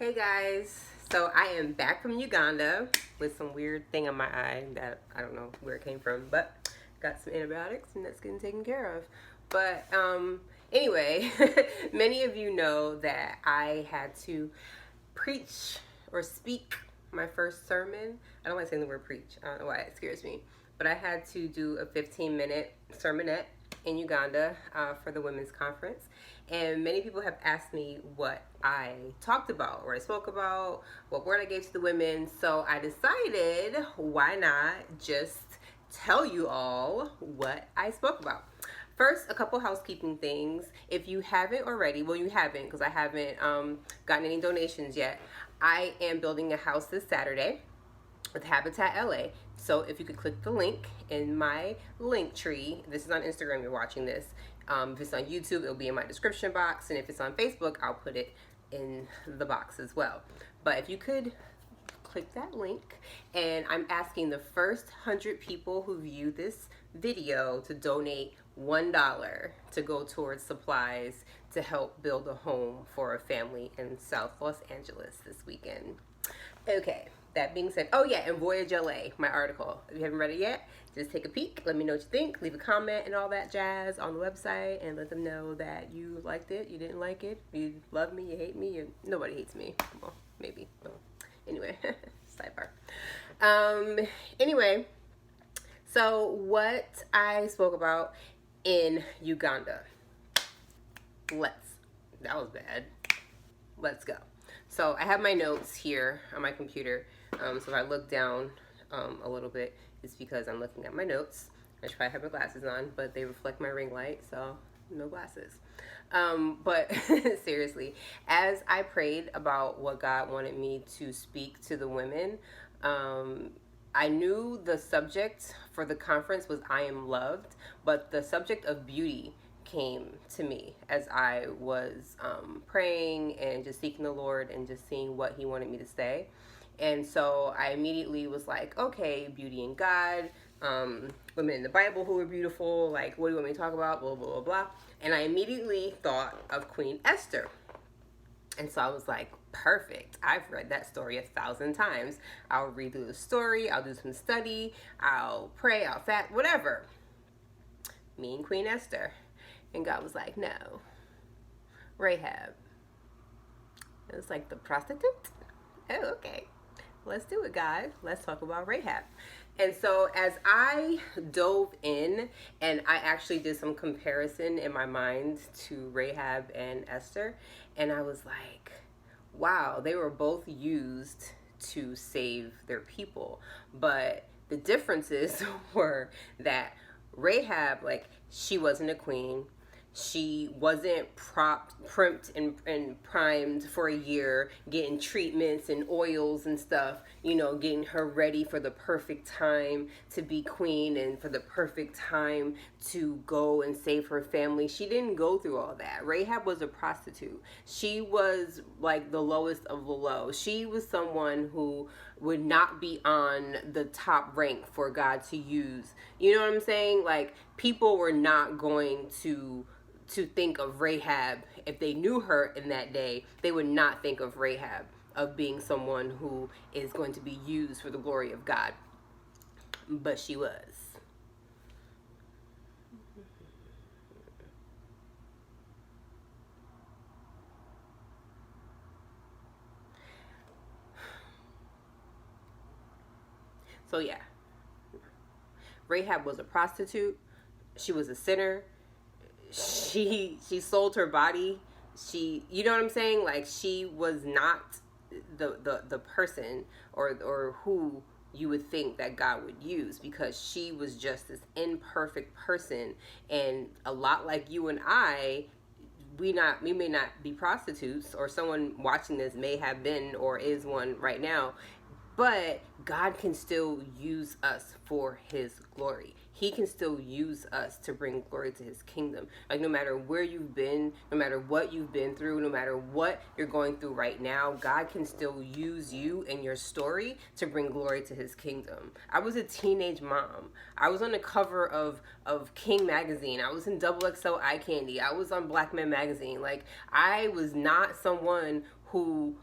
Hey guys, so I am back from Uganda with some weird thing on my eye that I don't know where it came from, but got some antibiotics and that's getting taken care of. But anyway, many of you know that I had to preach or speak my first sermon. I don't like saying the word preach. I don't know why it scares me, but I had to do a 15-minute sermonette in Uganda for the women's conference. And many people have asked me what I talked about, what I spoke about, what word I gave to the women. So I decided, why not just tell you all what I spoke about. First, a couple housekeeping things. If you haven't already, well, you haven't because I haven't gotten any donations yet. I am building a house this Saturday with Habitat LA. So if you could click the link in my link tree, this is on Instagram, you're watching this. If it's on YouTube, it'll be in my description box. And if it's on Facebook, I'll put it in the box as well. But if you could click that link, and I'm asking the first 100 people who view this video to donate $1 to go towards supplies to help build a home for a family in South Los Angeles this weekend. Okay, that being said, oh yeah, and Voyage LA, my article. If you haven't read it yet, just take a peek. Let me know what you think. Leave a comment and all that jazz on the website, and let them know that you liked it, you didn't like it, you love me, you hate me. Nobody hates me. Well, maybe. Well, anyway, sidebar. Anyway, so what I spoke about in Uganda. That was bad. Let's go. So I have my notes here on my computer. So if I look down a little bit, it's because I'm looking at my notes. I should probably have my glasses on, but they reflect my ring light, so no glasses. But seriously, as I prayed about what God wanted me to speak to the women, I knew the subject for the conference was I Am Loved, but the subject of beauty came to me as I was praying and just seeking the Lord and just seeing what He wanted me to say. And so I immediately was like, okay, beauty in God, women in the Bible who are beautiful, like, what do you want me to talk about, blah, blah, blah, blah. And I immediately thought of Queen Esther. And so I was like, perfect. I've read that story 1,000 times. I'll read through the story, I'll do some study, I'll pray, I'll fast, whatever. Me and Queen Esther. And God was like, no, Rahab. It was like the prostitute? Oh, okay. Let's do it, God. Let's talk about Rahab. And so as I dove in and I actually did some comparison in my mind to Rahab and Esther, and I was like, wow, they were both used to save their people. But the differences were that Rahab, like, she wasn't a queen. She wasn't primed and primed for a year, getting treatments and oils and stuff, getting her ready for the perfect time to be queen and for the perfect time to go and save her family. She didn't go through all that. Rahab was a prostitute. She was like the lowest of the low. She was someone who would not be on the top rank for God to use. You know what I'm saying? Like, people were not going to think of Rahab. If they knew her in that day, they would not think of Rahab of being someone who is going to be used for the glory of God. But she was. So yeah, Rahab was a prostitute. She was a sinner. She sold her body. You know what I'm saying? Like, she was not the person or who you would think that God would use, because she was just this imperfect person. And a lot like you and I, we may not be prostitutes, or someone watching this may have been or is one right now, but God can still use us for His glory. He can still use us to bring glory to His kingdom. Like, no matter where you've been, no matter what you've been through, no matter what you're going through right now, God can still use you and your story to bring glory to His kingdom. I was a teenage mom. I was on the cover of King magazine. I was in XXL Eye Candy. I was on Black Men magazine. Like, I was not someone who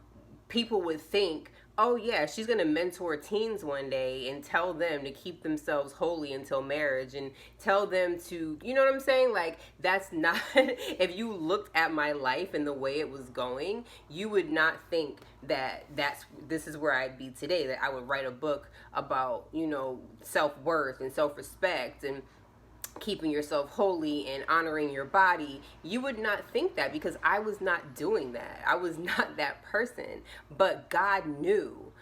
people would think, oh yeah, she's going to mentor teens one day and tell them to keep themselves holy until marriage and tell them to, you know what I'm saying? Like, that's not, if you looked at my life and the way it was going, you would not think that this is where I'd be today, that I would write a book about, you know, self-worth and self-respect and keeping yourself holy and honoring your body. You would not think that, because I was not doing that. I was not that person. But God knew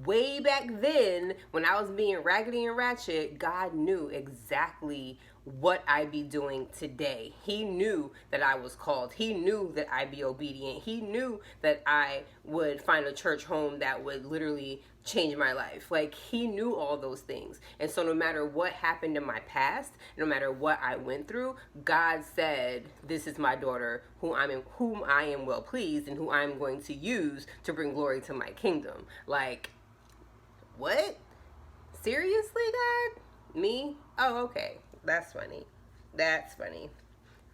way back then, when I was being raggedy and ratchet, God knew exactly what I'd be doing today. He knew that I was called. He knew that I'd be obedient. He knew that I would find a church home that would literally change my life. Like, he knew all those things. And so no matter what happened in my past, no matter what I went through, God said, this is my daughter whom I am well pleased and who I'm going to use to bring glory to my kingdom. Like, what? Seriously, God? Me? Oh, okay. That's funny. That's funny.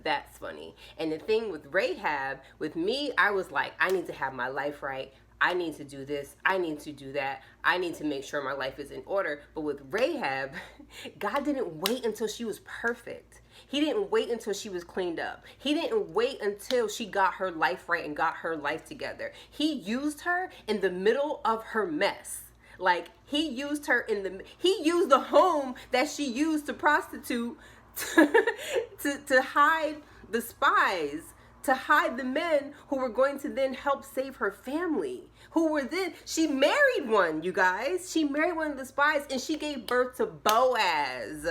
That's funny. And the thing with Rahab, with me, I was like, I need to have my life right. I need to do this. I need to do that. I need to make sure my life is in order. But with Rahab, God didn't wait until she was perfect. He didn't wait until she was cleaned up. He didn't wait until she got her life right and got her life together. He used her in the middle of her mess. Like, he used the home that she used to prostitute to hide the spies, to hide the men who were going to then help save her family. She married one, you guys. She married one of the spies, and she gave birth to Boaz.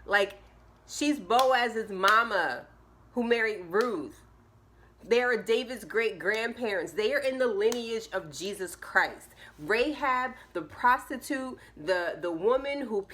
Like, she's Boaz's mama who married Ruth. They are David's great grandparents. They are in the lineage of Jesus Christ. Rahab, the prostitute, the woman who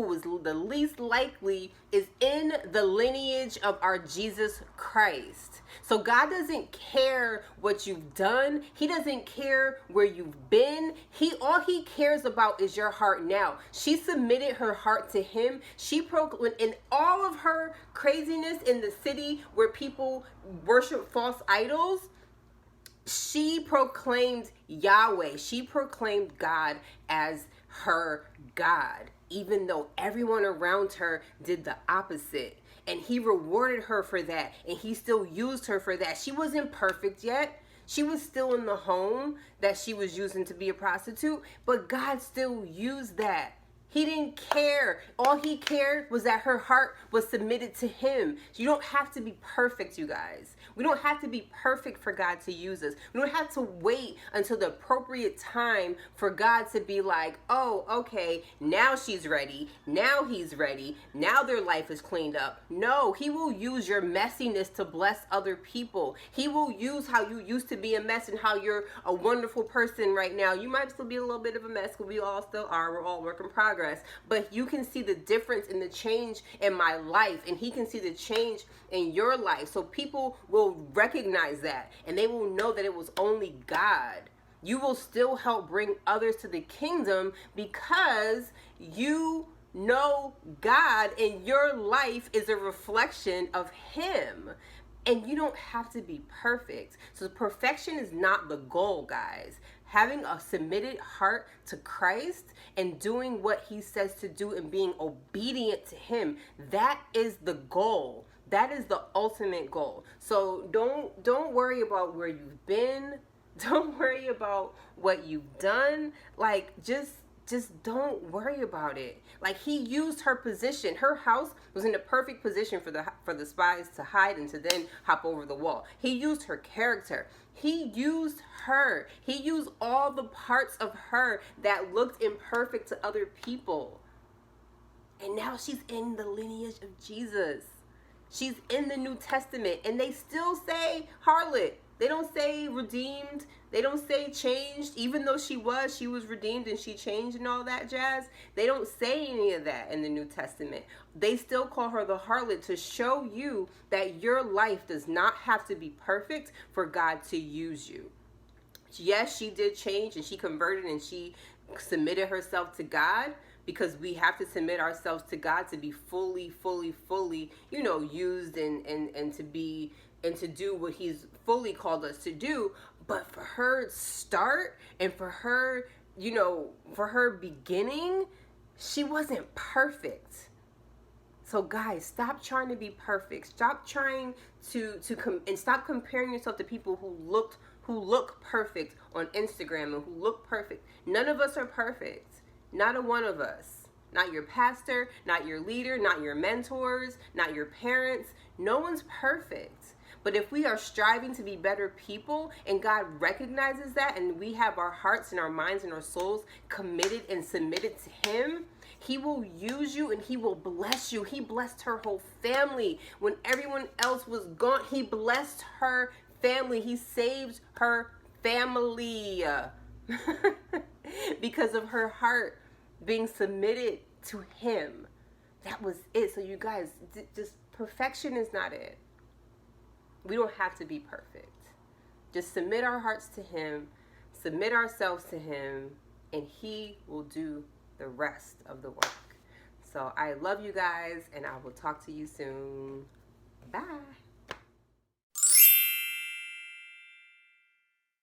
was the least likely, is in the lineage of our Jesus Christ. So God doesn't care what you've done. He doesn't care where you've been. All he cares about is your heart now. She submitted her heart to him. She proclaimed in all of her craziness in the city where people worship false idols. She proclaimed Yahweh. She proclaimed God as her God, even though everyone around her did the opposite. And he rewarded her for that. And he still used her for that. She wasn't perfect yet. She was still in the home that she was using to be a prostitute. But God still used that. He didn't care. All he cared was that her heart was submitted to him. You don't have to be perfect, you guys. We don't have to be perfect for God to use us. We don't have to wait until the appropriate time for God to be like, oh, okay, now she's ready. Now he's ready. Now their life is cleaned up. No, he will use your messiness to bless other people. He will use how you used to be a mess and how you're a wonderful person right now. You might still be a little bit of a mess, but we all still are. We're all work in progress. But you can see the difference in the change in my life, and he can see the change in your life. So people will recognize that, and they will know that it was only God. You will still help bring others to the kingdom because you know God, and your life is a reflection of him. And you don't have to be perfect. So perfection is not the goal, guys. Having a submitted heart to Christ and doing what he says to do and being obedient to him, that is the goal. That is the ultimate goal. So don't worry about where you've been. Don't worry about what you've done. Like, just don't worry about it. Like, he used her position. Her house was in the perfect position for the spies to hide and to then hop over the wall. He used her character. He used her. He used all the parts of her that looked imperfect to other people. And now she's in the lineage of Jesus. She's in the New Testament, and they still say harlot. They don't say redeemed. They don't say changed, even though she was redeemed and she changed and all that jazz. They don't say any of that in the New Testament. They still call her the harlot to show you that your life does not have to be perfect for God to use you. Yes, she did change and she converted and she submitted herself to God, because we have to submit ourselves to God to be fully, used and to do what he's fully called us to do. But for her start and for her, you know, for her beginning, she wasn't perfect. So guys, stop trying to be perfect. Stop trying and stop comparing yourself to people who look perfect on Instagram and who look perfect. None of us are perfect. Not a one of us. Not your pastor, not your leader, not your mentors, not your parents. No one's perfect. But if we are striving to be better people and God recognizes that and we have our hearts and our minds and our souls committed and submitted to Him, He will use you and He will bless you. He blessed her whole family. When everyone else was gone, He blessed her family. He saved her family because of her heart being submitted to Him. That was it. So you guys, just perfection is not it. We don't have to be perfect. Just submit our hearts to Him, submit ourselves to Him, and He will do the rest of the work. So I love you guys, and I will talk to you soon. Bye.